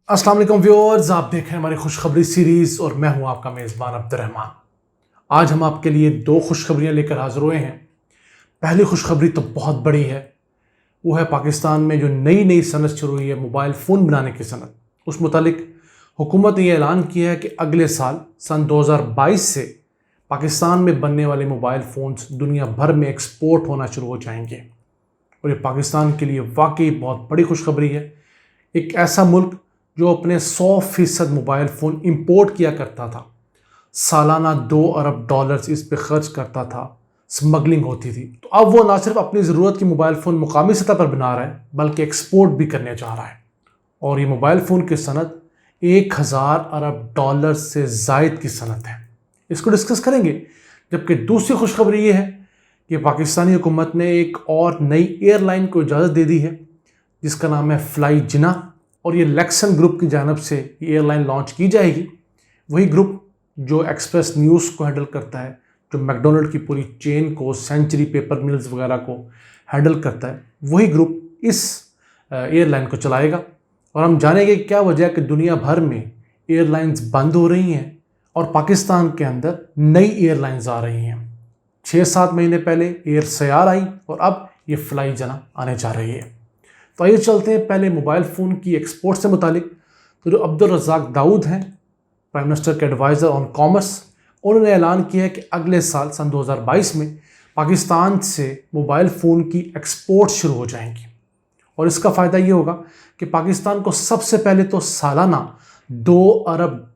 अस्सलाम वालेकुम व्यूअर्स, आप देख रहे हैं हमारी खुशखबरी सीरीज़ और मैं हूं आपका मेज़बान अब्दुर्रहमान। आज हम आपके लिए दो खुशखबरियां लेकर हाजिर हुए हैं। पहली खुशखबरी तो बहुत बड़ी है, वो है पाकिस्तान में जो नई नई सनत शुरू हुई है मोबाइल फ़ोन बनाने की सनत। उस मुतालिक हुकूमत ने यह ऐलान किया है कि अगले साल सन 2022 से पाकिस्तान में बनने वाले मोबाइल फ़ोन्स दुनिया भर में एक्सपोर्ट होना शुरू हो जाएंगे। और ये पाकिस्तान के लिए वाकई बहुत बड़ी खुशखबरी है। एक ऐसा मुल्क जो अपने 100% मोबाइल फ़ोन इंपोर्ट किया करता था, सालाना $2 अरब इस पे खर्च करता था, स्मगलिंग होती थी, तो अब वो ना सिर्फ अपनी ज़रूरत की मोबाइल फ़ोन मुकामी सतह पर बना रहा है बल्कि एक्सपोर्ट भी करने जा रहा है। और ये मोबाइल फ़ोन की सनत $1000 अरब से ज़ायद की सनत है। इसको डिस्कस करेंगे। जबकि दूसरी खुशखबरी ये है कि पाकिस्तानी हुकूमत ने एक और नई एयरलाइन को इजाज़त दे दी है जिसका नाम है फ्लाई जिना, और ये लेक्सन ग्रुप की जानब से ये एयरलाइन लॉन्च की जाएगी। वही ग्रुप जो एक्सप्रेस न्यूज़ को हैंडल करता है, जो मैकडोनल्ड की पूरी चेन को, सेंचुरी पेपर मिल्स वगैरह को हैंडल करता है, वही ग्रुप इस एयरलाइन को चलाएगा। और हम जानेंगे क्या वजह है कि दुनिया भर में एयरलाइंस बंद हो रही हैं और पाकिस्तान के अंदर नई एयरलाइंस आ रही हैं। 6-7 महीने पहले एयर सयार आई और अब ये फ्लाई जना आने जा रही है। तो आइए चलते हैं पहले मोबाइल फ़ोन की एक्सपोर्ट से मुतालिक। तो जो अब्दुल रज़ाक दाऊद हैं, प्राइम मिनिस्टर के एडवाइज़र ऑन कॉमर्स, उन्होंने ऐलान किया है कि अगले साल सन 2022 में पाकिस्तान से मोबाइल फ़ोन की एक्सपोर्ट शुरू हो जाएंगी। और इसका फ़ायदा ये होगा कि पाकिस्तान को सबसे पहले तो सालाना $2 अरब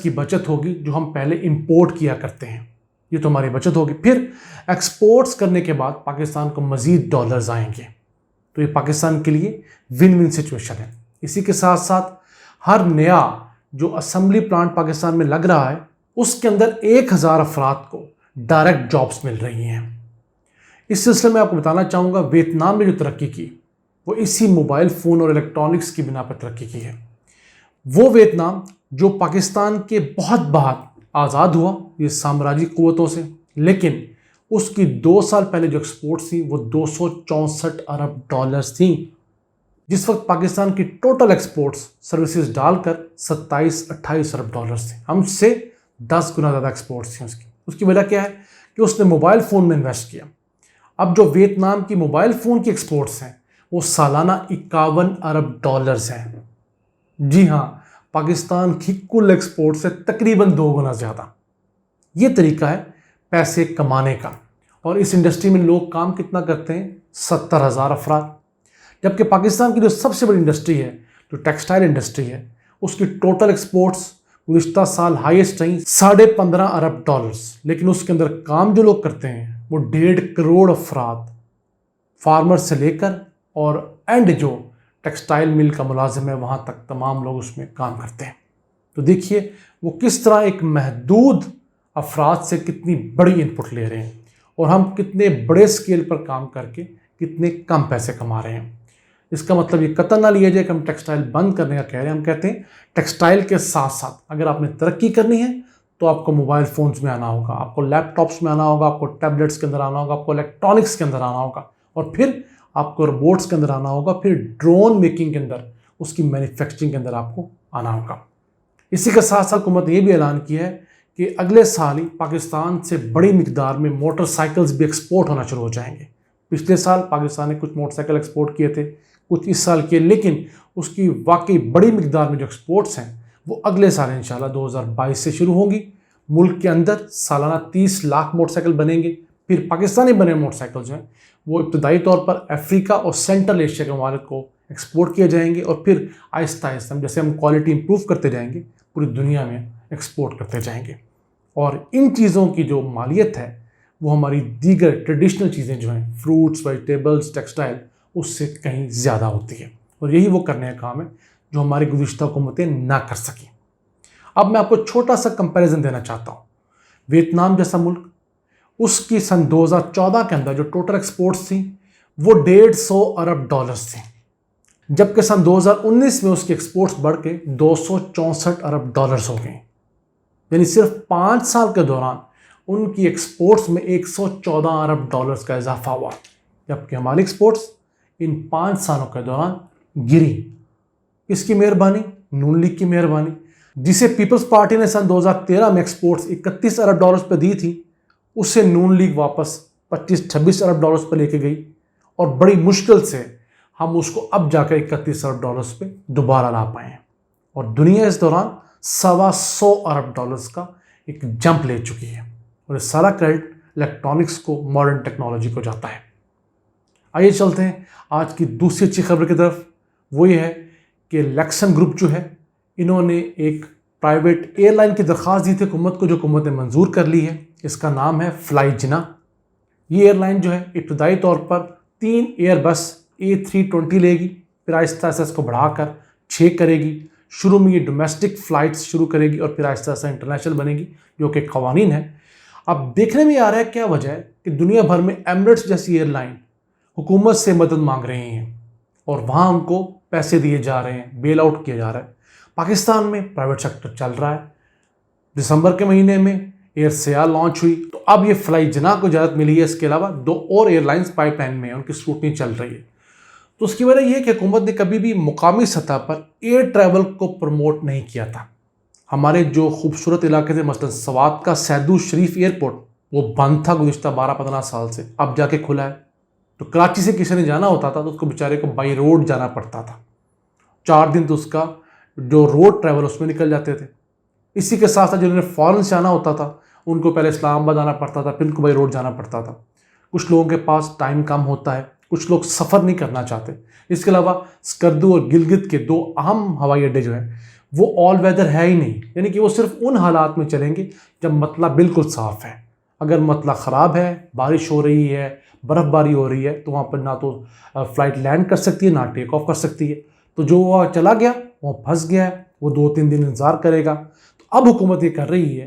की बचत होगी जो हम पहले इंपोर्ट किया करते हैं, ये तो हमारी बचत होगी। फिर एक्सपोर्ट्स करने के बाद पाकिस्तान को मज़ीद डॉलर्स आएंगे, तो ये पाकिस्तान के लिए विन विन सिचुएशन है। इसी के साथ साथ हर नया जो असेंबली प्लांट पाकिस्तान में लग रहा है उसके अंदर 1000 अफराद को डायरेक्ट जॉब्स मिल रही हैं। इस सिलसिले में आपको बताना चाहूँगा, वियतनाम ने जो तरक्की की वो इसी मोबाइल फ़ोन और इलेक्ट्रॉनिक्स की बिना पर तरक्की की है। वो वियतनाम जो पाकिस्तान के बहुत बाद आज़ाद हुआ ये साम्राज्यी क़ुव्वतों से, लेकिन उसकी 2 साल पहले जो एक्सपोर्ट थी वो $264 अरब थी। जिस वक्त पाकिस्तान की टोटल एक्सपोर्ट्स सर्विसेज डालकर 27-28 अरब डॉलर थे, हमसे 10 गुना ज़्यादा एक्सपोर्ट्स थी उसकी वजह क्या है कि उसने मोबाइल फ़ोन में इन्वेस्ट किया। अब जो वियतनाम की मोबाइल फ़ोन की एक्सपोर्ट्स हैं वो सालाना 51 अरब डॉलर्स हैं। जी हाँ, पाकिस्तान की कुल एक्सपोर्ट से तकरीबन 2 गुना ज़्यादा। ये तरीका है पैसे कमाने का। और इस इंडस्ट्री में लोग काम कितना करते हैं? 70,000 अफराद। जबकि पाकिस्तान की जो सबसे बड़ी इंडस्ट्री है, जो टेक्सटाइल इंडस्ट्री है, उसकी टोटल एक्सपोर्ट्स गुज़िश्ता साल हाईएस्ट रही 15.5 अरब डॉलर्स, लेकिन उसके अंदर काम जो लोग करते हैं वो 1.5 करोड़ अफराद, फार्मर से लेकर और एंड जो टेक्सटाइल मिल का मुलाजिम है वहाँ तक तमाम लोग उसमें काम करते हैं। तो देखिए वो किस तरह एक महदूद अफराद से कितनी बड़ी इनपुट ले रहे हैं और हम कितने बड़े स्केल पर काम करके कितने कम पैसे कमा रहे हैं। इसका मतलब ये कतई ना लिया जाए कि हम टेक्सटाइल बंद करने का कह रहे हैं। हम कहते हैं टेक्सटाइल के साथ साथ अगर आपने तरक्की करनी है तो आपको मोबाइल फ़ोन्स में आना होगा, आपको लैपटॉप्स में आना होगा, आपको टैबलेट्स के अंदर आना होगा, आपको इलेक्ट्रॉनिक्स के अंदर आना होगा, और फिर आपको रोबोट्स के अंदर आना होगा, फिर ड्रोन मेकिंग के अंदर, उसकी मैन्युफैक्चरिंग के अंदर आपको आना होगा। इसी के साथ साथ हुकूमत ने यह भी ऐलान किया है कि अगले साल ही पाकिस्तान से बड़ी मिकदार में मोटरसाइकिल्स भी एक्सपोर्ट होना शुरू हो जाएंगे। पिछले साल पाकिस्तान ने कुछ मोटरसाइकिल एक्सपोर्ट किए थे, कुछ इस साल किए, लेकिन उसकी वाकई बड़ी मिकदार में जो एक्सपोर्ट्स हैं वो अगले साल इंशाल्लाह 2022 से शुरू होंगी। मुल्क के अंदर सालाना 30 लाख मोटरसाइकिल बनेंगे। फिर पाकिस्तानी बने मोटरसाइकिल जो हैं वो इब्तदाई तौर पर अफ्रीका और सेंट्रल एशिया के ममालिक को एक्सपोर्ट किए जाएंगे, और फिर आहिस्ता आहिस्ता जैसे हम क्वालिटी इंप्रूव करते जाएंगे पूरी दुनिया में एक्सपोर्ट करते जाएंगे। और इन चीज़ों की जो मालियत है वो हमारी दीगर ट्रेडिशनल चीज़ें जो हैं, फ्रूट्स, वेजिटेबल्स, टेक्सटाइल, उससे कहीं ज़्यादा होती है। और यही वो करने का काम है जो हमारी गुज़िश्ता हुकूमतें ना कर सकें। अब मैं आपको छोटा सा कंपैरिजन देना चाहता हूँ। वियतनाम जैसा मुल्क, उसकी सन 2014 के अंदर जो टोटल एक्सपोर्ट्स थी वो $150 अरब थी, जबकि सन 2019 में उसकी एक्सपोर्ट्स बढ़ के $264 अरब हो गई। यानी सिर्फ 5 साल के दौरान उनकी एक्सपोर्ट्स में $114 अरब का इजाफा हुआ, जबकि हमारी एक्सपोर्ट्स इन 5 सालों के दौरान गिरी। किसकी मेहरबानी? नून लीग की मेहरबानी, जिसे पीपल्स पार्टी ने सन 2013 में एक्सपोर्ट्स 31 अरब डॉलर्स पर दी थी, उससे नून लीग वापस 25-26 अरब डॉलर्स पर लेके गई और बड़ी मुश्किल से हम उसको अब जाकर 31 अरब डॉलर्स पे दोबारा ला पाए। और दुनिया इस दौरान 125 अरब डॉलर्स का एक जंप ले चुकी है और ये सारा क्रेडिट इलेक्ट्रॉनिक्स को, मॉडर्न टेक्नोलॉजी को जाता है। आइए चलते हैं आज की दूसरी अच्छी खबर की तरफ। वो ये है कि लेक्सन ग्रुप जो है, इन्होंने एक प्राइवेट एयरलाइन की दरख्वास्त दी थी हुकूमत को, जो हुकूमत ने मंजूर कर ली है। इसका नाम है फ्लाई जिना। ये एयरलाइन जो है इब्तदाई तौर पर 3 एयरबस A320 लेगी, फिर आहिस्ता आहिस्ता इसको बढ़ाकर 6 करेगी। शुरू में ये डोमेस्टिक फ़्लाइट्स शुरू करेगी और फिर आहिस्ता आहिस्ता इंटरनेशनल बनेगी, जो कि क़वानीन है। अब देखने में आ रहा है क्या वजह है कि दुनिया भर में एमिरेट्स जैसी एयरलाइन हुकूमत से मदद मांग रही हैं और वहाँ उनको पैसे दिए जा रहे हैं, बेल आउट किया जा रहा है। पाकिस्तान में प्राइवेट सेक्टर चल रहा है। दिसंबर के महीने में एयर सिया लॉन्च हुई, तो अब ये फ्लाई जिना को इजाज़त मिली है। इसके अलावा 2 और एयरलाइंस पाइपलाइन में, उनकी स्क्रूटनी चल रही है। तो उसकी वजह यह कि हुकूमत ने कभी भी मुकामी सतह पर एयर ट्रैवल को प्रमोट नहीं किया था। हमारे जो खूबसूरत इलाके थे, मसलन सवात का सैदू शरीफ एयरपोर्ट, वो बंद था गुज़िश्ता 12-15 साल से, अब जाके खुला है। तो कराची से किसी ने जाना होता था तो उसको बेचारे को बाई रोड जाना पड़ता था। 4 दिन तो उसका जो रोड ट्रैवल उसमें निकल जाते थे। इसी के साथ साथ जिन्होंने फ़ॉरेन से जाना होता था, उनको पहले इस्लामाबाद आना पड़ता था, फिर उनको बाई रोड जाना पड़ता था। कुछ लोगों के पास टाइम कम होता है, कुछ लोग सफ़र नहीं करना चाहते। इसके अलावा स्कर्दू और गिलगित के 2 अहम हवाई अड्डे जो हैं, वो ऑल वेदर है ही नहीं, यानी कि वो सिर्फ उन हालात में चलेंगे जब मतला बिल्कुल साफ़ है। अगर मतला ख़राब है, बारिश हो रही है, बर्फ़बारी हो रही है, तो वहाँ पर ना तो फ़्लाइट लैंड कर सकती है, ना टेक ऑफ कर सकती है। तो जो वहाँ चला गया वो फंस गया है, वो 2-3 दिन इंतज़ार करेगा। तो अब हुकूमत ये कर रही है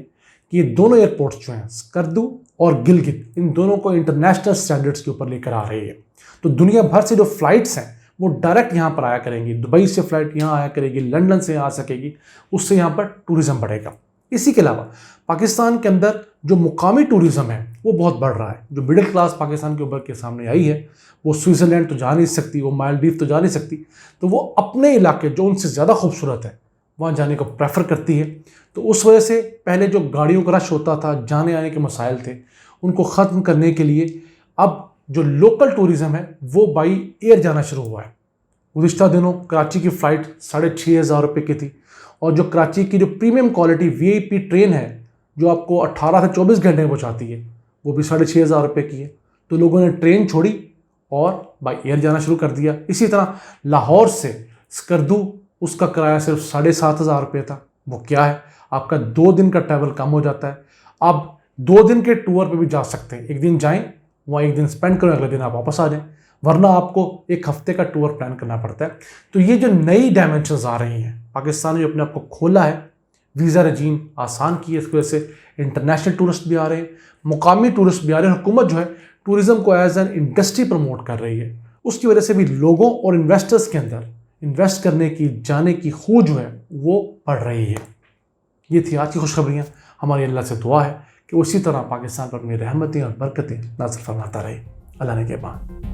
कि ये दोनों एयरपोर्ट्स जो हैं, स्कर्दू और गिलगित, इन दोनों को इंटरनेशनल स्टैंडर्ड्स के ऊपर लेकर आ रही है। तो दुनिया भर से जो फ़्लाइट्स हैं वो डायरेक्ट यहाँ पर आया करेंगी। दुबई से फ़्लाइट यहाँ आया करेगी, लंदन से आ सकेगी, उससे यहाँ पर टूरिज़्म बढ़ेगा। इसी के अलावा पाकिस्तान के अंदर जो मुकामी टूरिज़्म है वो बहुत बढ़ रहा है। जो मिडिल क्लास पाकिस्तान के ऊपर के सामने आई है, वो स्विट्ज़रलैंड तो जा नहीं सकती, वो मालदीव तो जा नहीं सकती, तो वो अपने इलाके जो उनसे ज़्यादा खूबसूरत है वहाँ जाने को प्रेफर करती है। तो उस वजह से पहले जो गाड़ियों का रश होता था, जाने आने के मसाइल थे, उनको ख़त्म करने के लिए अब जो लोकल टूरिज़्म है वो बाई एयर जाना शुरू हुआ है। गुज़िश्ता दिनों कराची की फ़्लाइट 6,500 रुपये की थी, और जो कराची की जो प्रीमियम क्वालिटी VIP ट्रेन है, जो आपको 18 से 24 घंटे में पहुँचाती है, वो भी 6,500 रुपये की है। तो लोगों ने ट्रेन छोड़ी और बाई एयर जाना शुरू कर दिया। इसी तरह लाहौर से स्कर्दू, उसका किराया सिर्फ 7,500 रुपये था। वो क्या है, आपका 2 दिन का ट्रैवल कम हो जाता है। आप 2 दिन के टूर पे भी जा सकते हैं। एक दिन जाएं, वहाँ 1 दिन स्पेंड करें, अगले दिन आप वापस आ जाएं, वरना आपको 1 हफ्ते का टूर प्लान करना पड़ता है। तो ये जो नई डायमेंशंस आ रही हैं, पाकिस्तान ने अपने आप को खोला है, वीज़ा रजीम आसान की है, इसकी वजह से इंटरनेशनल टूरिस्ट भी आ रहे हैं, मुकामी टूरिस्ट भी आ रहे हैं। हुकूमत जो है टूरिज़्म को एज एन इंडस्ट्री प्रमोट कर रही है, उसकी वजह से भी लोगों और इन्वेस्टर्स के अंदर इन्वेस्ट करने की, जाने की खू जो है वो बढ़ रही है। ये थी आज की खुशखबरियाँ। हमारी अल्लाह से दुआ है कि उसी तरह पाकिस्तान पर अपनी रहमतें और बरकतें नाज़िल फरमाता रहे। अल्लाह ने के बाद।